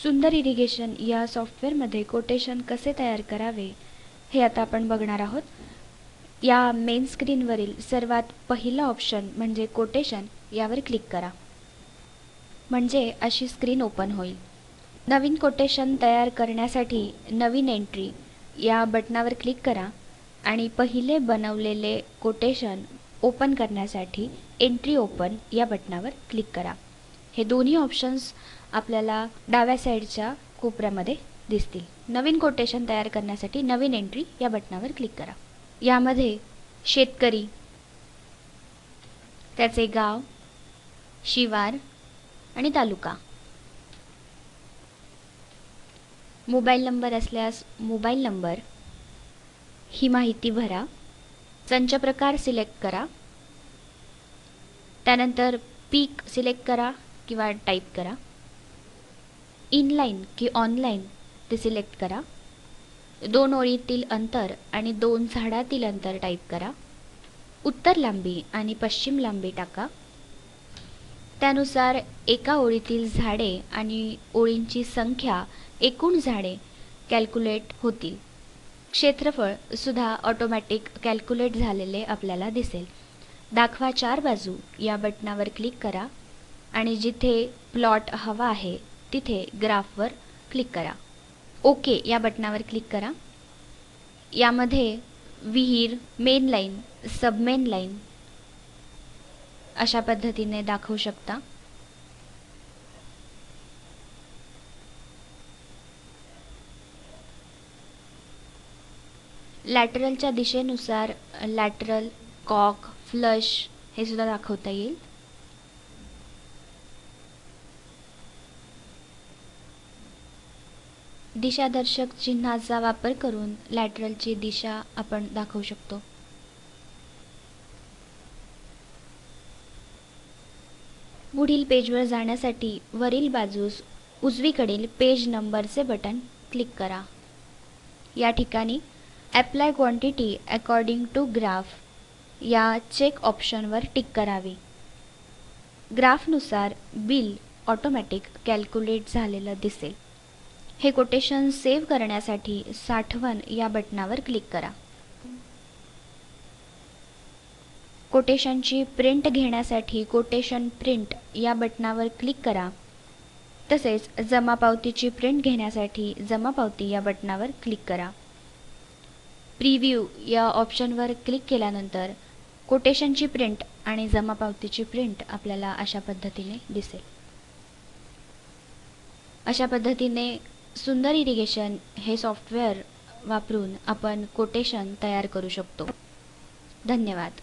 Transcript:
सुंदर इरिगेशन या सॉफ्टवेअरमध्ये कोटेशन कसे तयार करावे हे आता आपण बघणार आहोत। या मेन स्क्रीनवरील सर्वात पहिला ऑप्शन म्हणजे कोटेशन यावर क्लिक करा, म्हणजे अशी स्क्रीन ओपन होईल। नवीन कोटेशन तयार करण्यासाठी नवीन एंट्री या बटनावर क्लिक करा आणि पहिले बनवलेले कोटेशन ओपन करण्यासाठी एंट्री ओपन या बटनावर क्लिक करा। हे दोन्ही ऑप्शन्स आपल्याला डाव्या साईडच्या कोपऱ्यामध्ये दिसतील। नवीन कोटेशन तयार करण्यासाठी नवीन एंट्री या बटनावर क्लिक करा। यामध्ये शेतकरी, त्याचे गाव, शिवार आणि तालुका, मोबाईल नंबर असल्यास मोबाईल नंबर ही माहिती भरा। संच प्रकार सिलेक्ट करा, त्यानंतर पीक सिलेक्ट करा किंवा टाईप करा। इनलाइन की ऑनलाइन ते सिलेक्ट करा। 2 ओळीतील अंतर आणि 2 झाडातील अंतर टाईप करा। उत्तर लांबी आणि पश्चिम लांबी टाका। त्यानुसार एका ओळीतील झाडे आणि ओळींची संख्या एकूण झाडे कॅल्क्युलेट होतील। क्षेत्रफळ सुद्धा ऑटोमॅटिक कॅल्क्युलेट झालेले आपल्याला दिसेल। दाखवा 4 बाजू या बटनावर क्लिक करा आणि जिथे प्लॉट हवा आहे तिथे ग्राफवर क्लिक करा। ओके या बटनावर क्लिक करा। यामध्ये विहीर, मेन लाईन, सबमेन लाईन अशा पद्धतीने दाखवू शकता। लॅटरलच्या दिशेनुसार लॅटरल, कॉक, फ्लश हे सुद्धा दाखवता येईल। दिशादर्शक चिन्हाचा वापर करून लॅटरलची दिशा आपण दाखवू शकतो। पुढील पेजवर जाण्यासाठी वरील बाजूस उजवीकडील पेज नंबरचे बटन क्लिक करा। या ठिकाणी apply quantity according to graph या चेक ऑप्शनवर टिक करावी। ग्राफनुसार बिल ऑटोमॅटिक कॅल्क्युलेट झालेलं दिसेल। हे कोटेशन सेव्ह करण्यासाठी साठवण या बटनावर क्लिक करा। कोटेशनची प्रिंट घेण्यासाठी कोटेशन प्रिंट या बटनावर क्लिक करा। तसेच जमा पावतीची प्रिंट घेण्यासाठी जमा पावती या बटनावर क्लिक करा। प्रीव्यू या ऑप्शनवर क्लिक केल्यानंतर कोटेशनची प्रिंट आणि जमा पावतीची प्रिंट आपल्याला अशा पद्धतीने दिसेल। अशा पद्धतीने सुंदर इरिगेशन हे सॉफ्टवेअर वापरून आपण कोटेशन तयार करू शकतो। धन्यवाद।